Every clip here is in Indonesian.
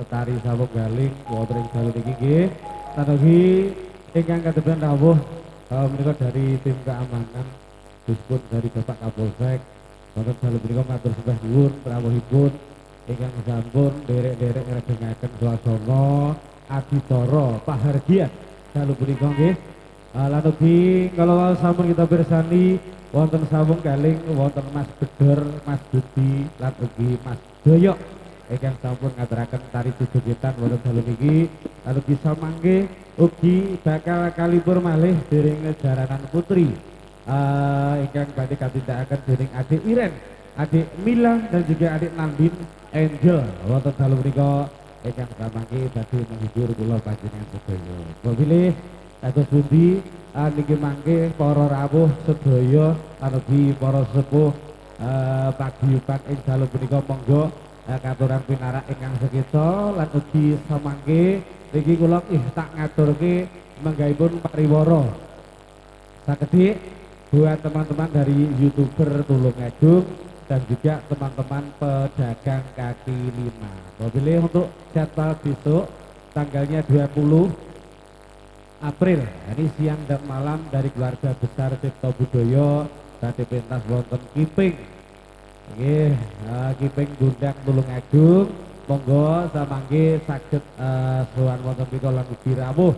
tari sabuk galing wonten ing dalu niki nggih. Tanogi ingkang kadepan rawuh menika dari tim keamanan dispun dari Bapak Kapolsek. Wonten dalu menika matur sembah nuwun rawuhipun ingkang sampun derek-derek ngrejengaken swasana adicara pahargyan dalu punika nggih. Lan ugi kalau sampun kita pirsani wonten sambung galing wonten Mas Bedor, Mas Budi, lan ugi Mas Doyok ingkang sampun ngaturaken tari jogetan wonten dalu niki. Lan ugi samangke ugi bakal kalipur malih dening jaranan putri ingkang badhe katindakaken dening Adik Iren, Adik Mila dan juga Adik Nandin Angel wonten dalu menika ingkang samangke badhe menghibur kula panjenengan sedaya. Bilih kados pundi niki mangke para rawuh sedaya anugi para sepuh paguyuban ing dalu punika monggo katuran pinarak ingkang sekita lan ugi samangke niki kula tak ngaturke menggahipun pariwara sakedhik buat teman-teman dari YouTuber Tulungagung dan juga teman-teman pedagang kaki lima. Mobilnya untuk jadwal besok tanggalnya 20 April, ini siang dan malam dari keluarga besar Cipto Budoyo tadi pentas wonten Kiping. Nggih, Kiping Gundang Tulungagung. Monggo samangke saged sowan wonten mrika lan ugi rawuh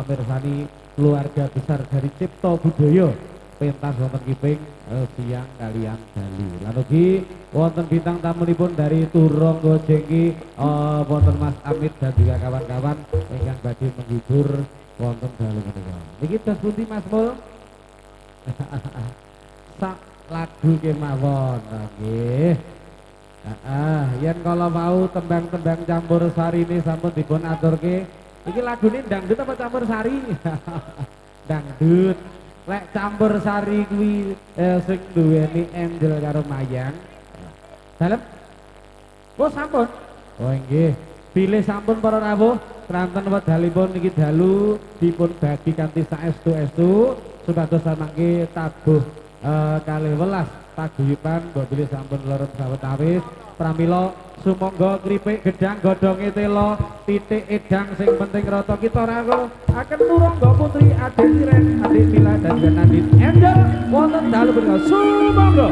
mirsani keluarga besar dari Cipto Budoyo pentas wonten Kiping siang kalian dalu. Lan ugi wonten bintang tamunipun dari Turonggo Jengki wonten Mas Amit dan juga kawan-kawan ingkang badhe menghibur wonten dalu menika. Niki tos pundi Mas Mul? Sak lagu kemawon nggih. Yen kala mau tembang-tembang campur sari ini sampun dipun aturke. Iki lagune dangdut apa campur sari? Dangdut. Lek campur sari kuwi sing duweni Angel karo Mayang. Dalem? Oh sampun. Oh nggih. Pilih sampun para rawuh. Ranten wedalipun niki dalu dipun bagi kanthi saestu-estu supados samangke tabuh kalih welas paguyuban bilih sampun leren sawetawis pramila sumangga kripik gedang godhonge tela titik edang sing penting rata kita rawuh akan Turonggo Putri Adik Iren, Adik Mila dan juga Nandin Angel wonten dalu punika sumangga.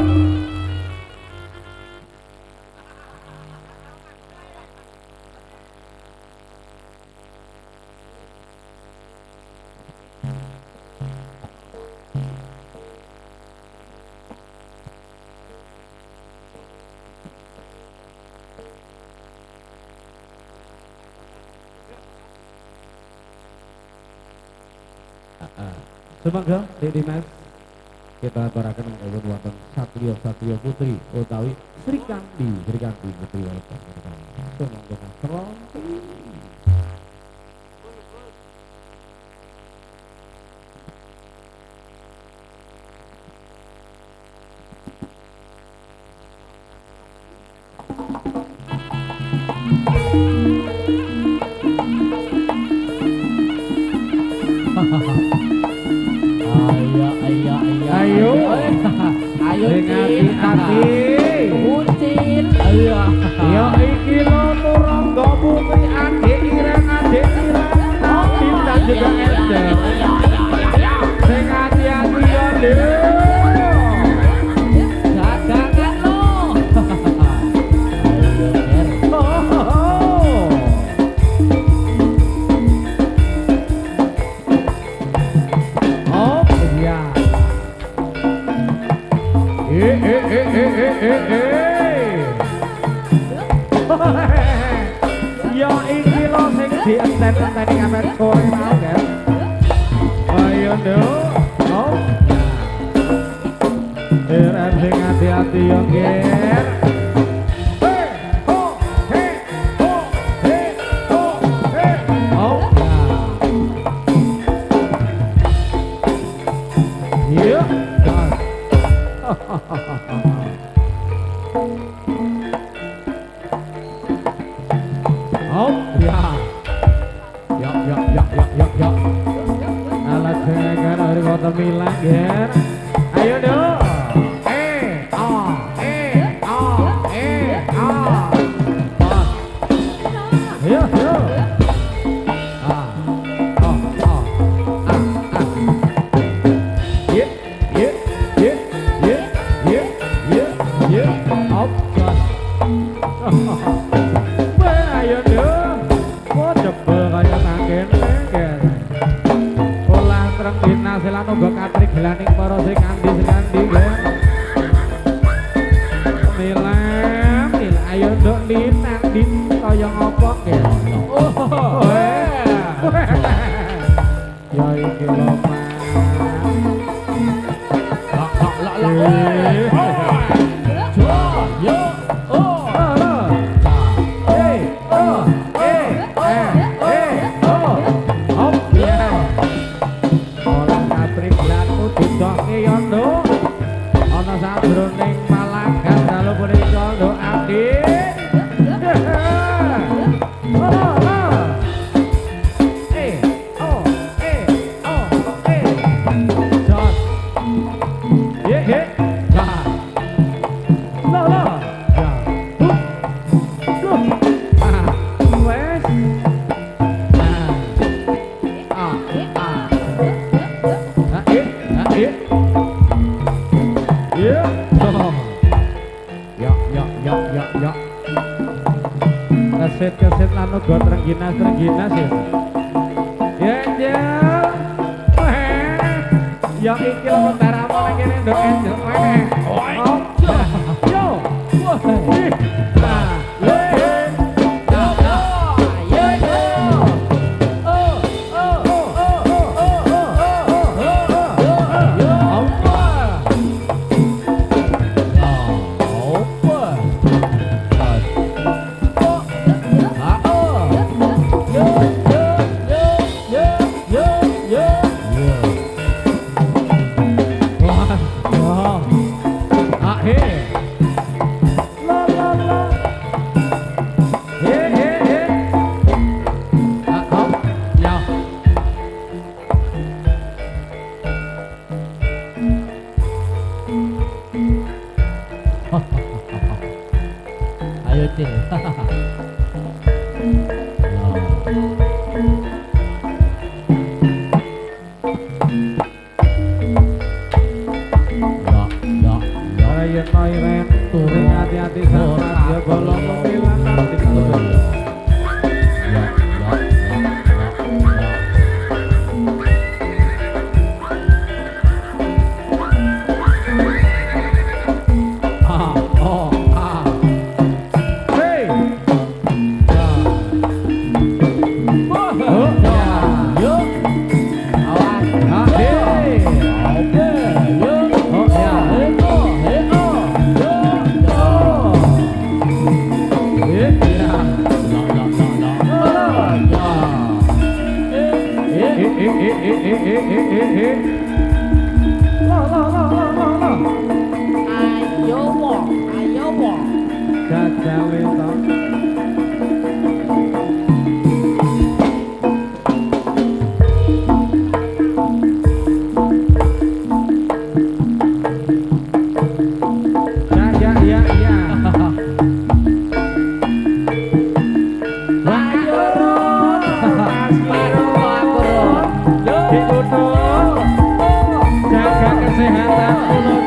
Sumangga Dik Dimas kita aturaken mengawon wonten Satrio Putri utawi Sri Kandi Putri wonten sumangga Seronti. Ayo hati bucin. Ya iki lo Turonggo Putri Adik Iren, Adik Mila Nandin dan juga Angel. Sing hati-hati ya lho. Dagangan lo. Oh iya. Ya iki lo sing dienten-enteni kamera sore mau kan. Ayo nduk. Oh. Iren sing hati-hati yo nggih. Milan ya. Ayo dong. Yo yo. Ah. Oh oh. Ah ah. Ye ye ye ye ye ye ye. Up. Weh ayo yo. Oh jebel kaya tanggen tenggen. Olah treng dinas lan uga katrik gelaning para sing kandi-kandi nggih. Milan, ayo nduk linan din kaya ngopo nggih. Oh. Ya iki lho, Mas. Yo. Oh. Hey. Oh. Oh. Hop ya. Ora katrik lanku didoke yo nduk. Ana sadroning Malagan dalu punika nduk Adi. Keset lan uga trengginas ya. Ya. Ya iki lho taramu nang kene nduk endel. Yo. Nah, Ayo cil. Ayo noiren turun hati-hati sama dia bolong mobilan nanti turun. Ayo wong. Jajale to. Ya. Jaga kesehatan ulo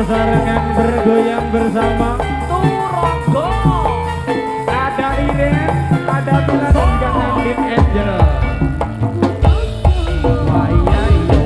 Barengan bergoyang bersama Turonggo. ada Iren, ada Mila dan juga Nandin Angel. Wah iya iya.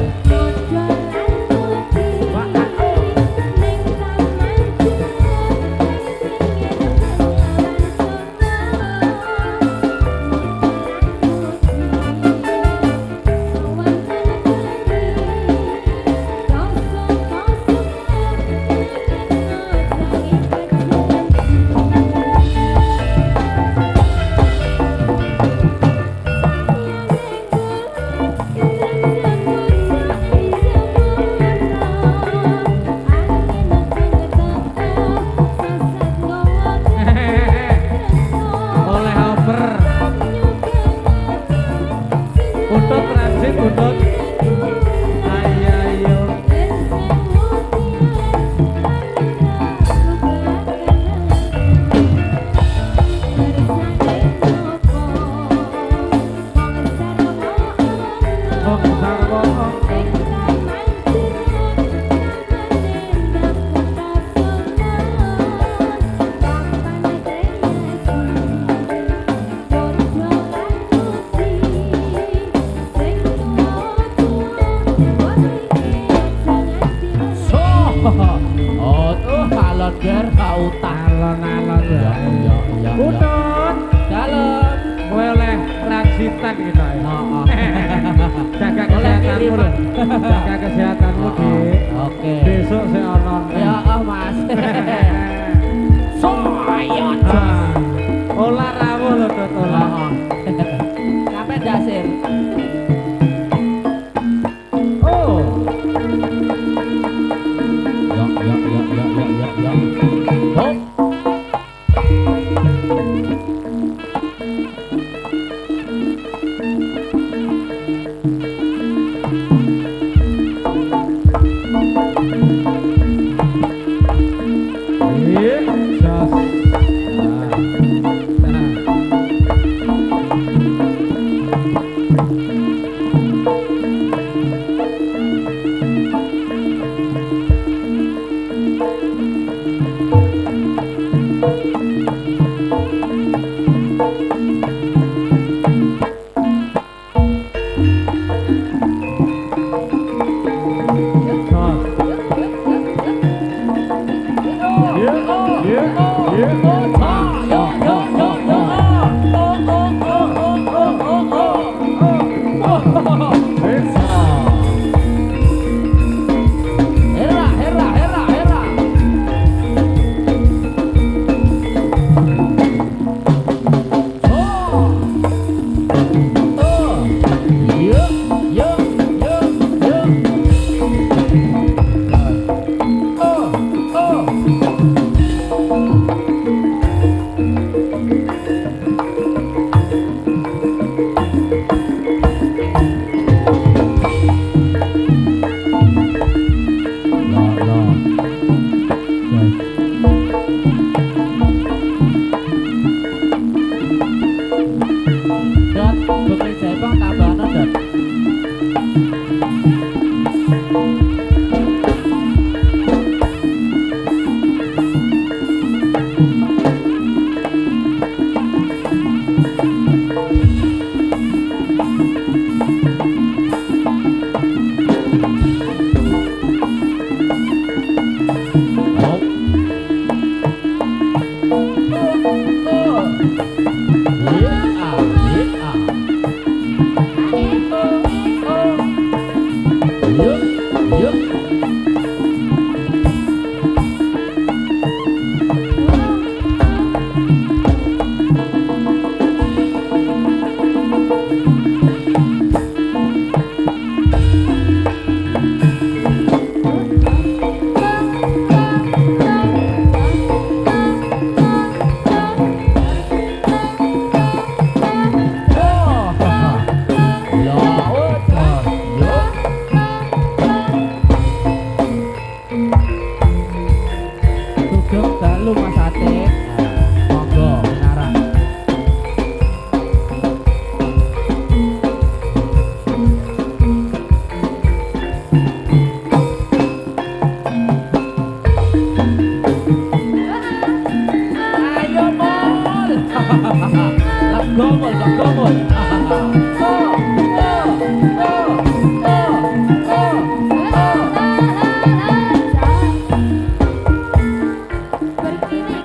Oh tuh kalon ger kautang. Alon-alon Ya ya. ya ya. Putut, Dalam. kowe oleh transitan kita ya. Oh, oh. Jaga Oleh kesehatanmu kiriman. lho. Jaga kesehatanmu, Dik. Oke. Besok saya ono. Ya Mas. Soyot. Olah rawuh lho, Dut, olah. Sampai dasir. Oh. Ya ya ya ya ya ya ya. Hop. Hera, hera, hera, hera. Yuk, yuk, yuk, yuk. Dot, bukti Jepang tambahan dot. Hop. Yuk, yuk. Sugeng dalu Mas Ate. Monggo pinarang. Ayo mol. Lego mol, lego mol. Berkini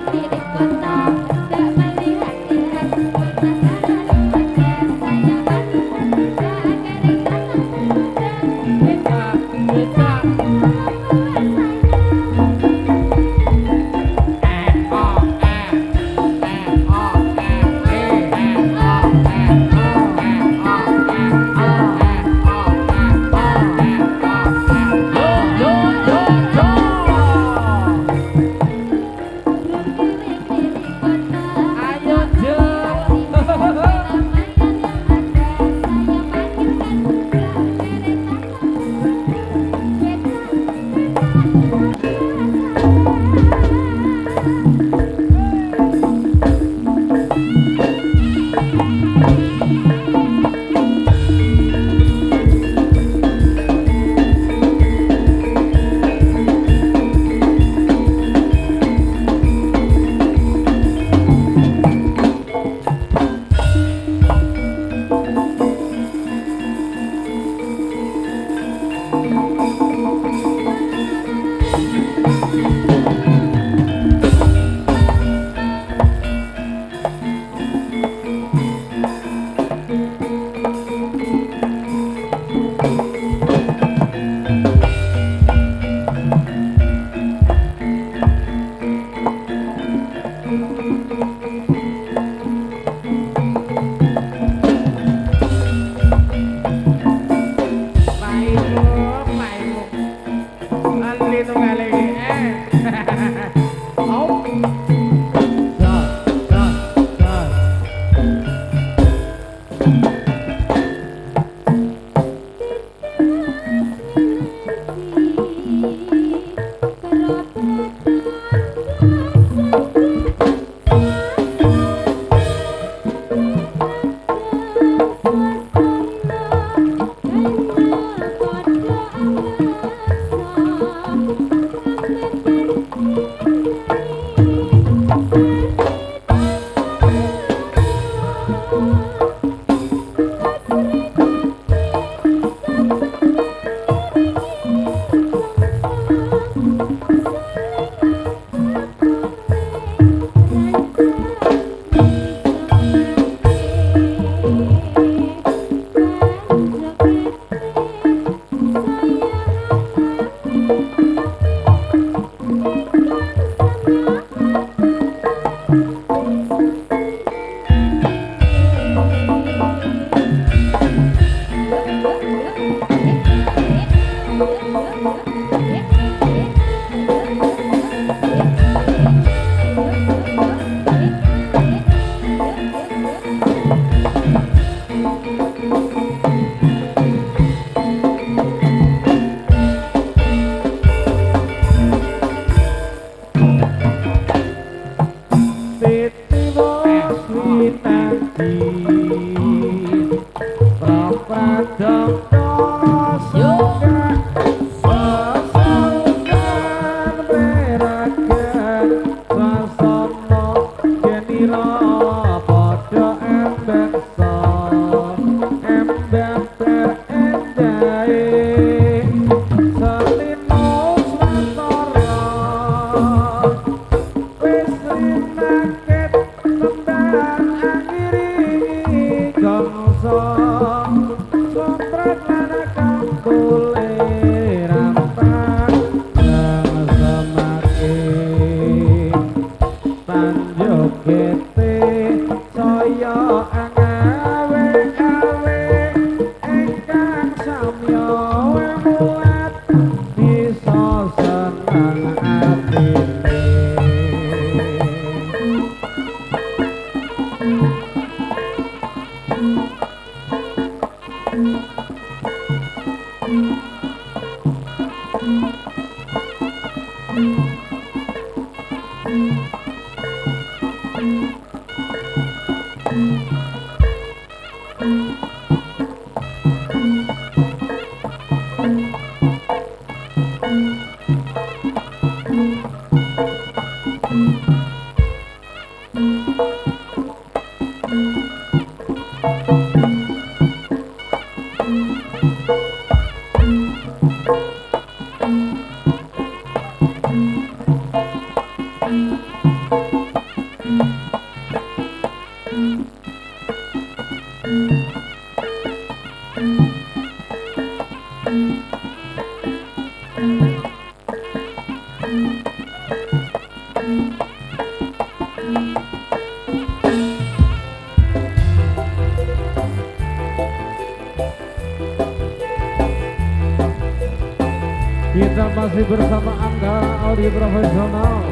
Kita masih bersama Anda Audio Profesional.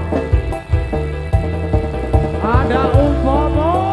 Ada Upomo.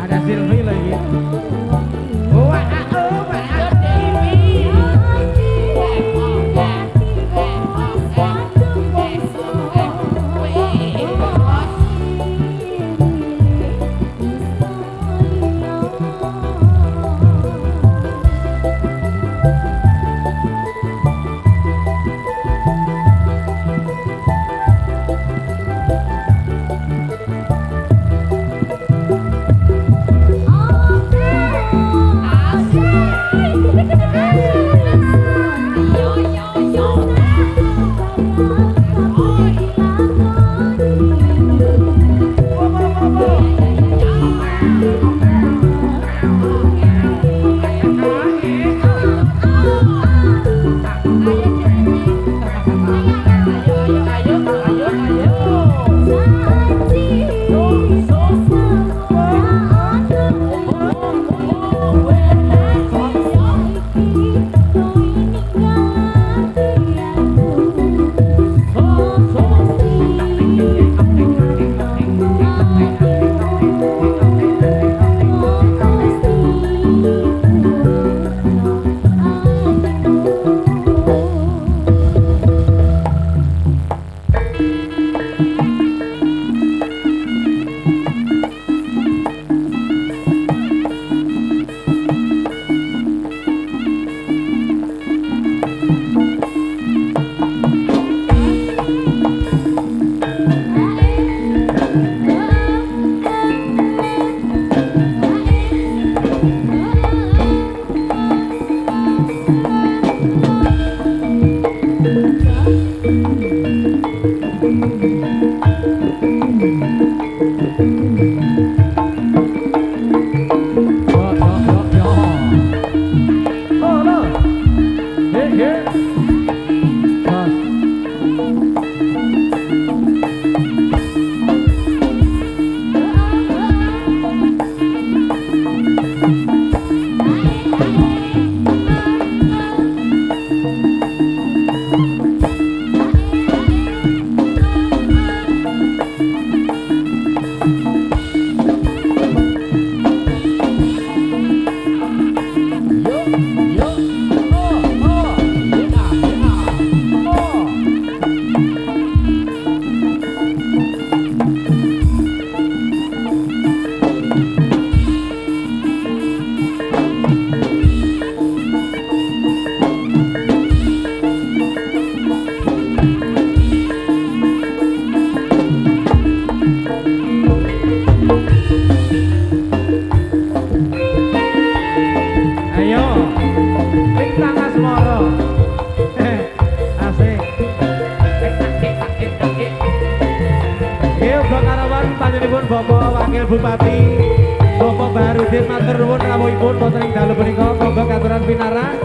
Ada Silvi lagi. panjenenganipun Bapak Wakil Bupati Bapak Baharudin matur nuwun rawuhipun wonten ing dalu punika monggo katuran pinarak.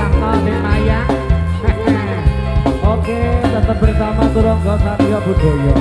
Sarno di Mayang. Oke, tetap bersama Turangga Satya Budaya.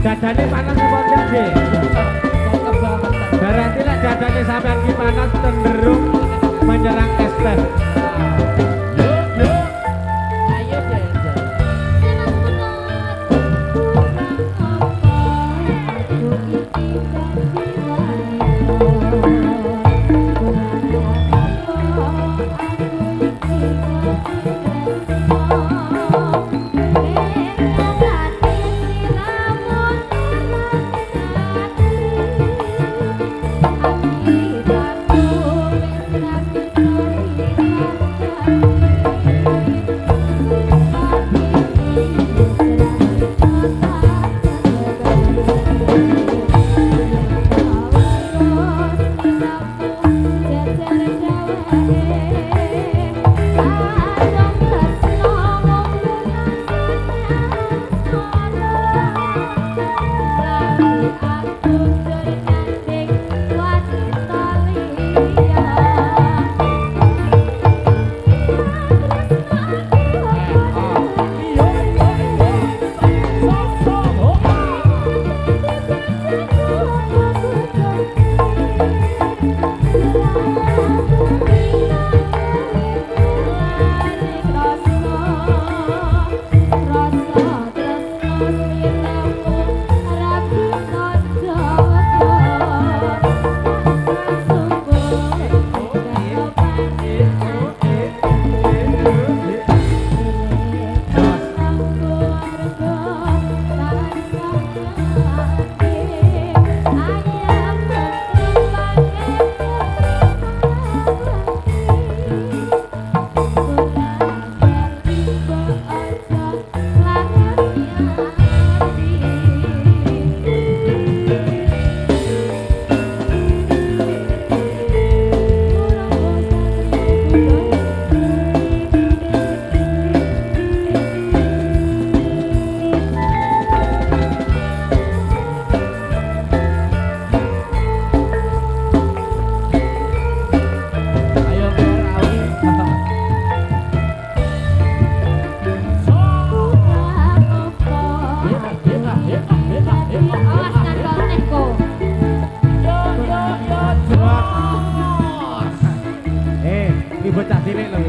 Dadane panas apa nggih? Berarti nek dadane sampean ki panas cenderung menyerang es teh. Aku bocah cilik lho.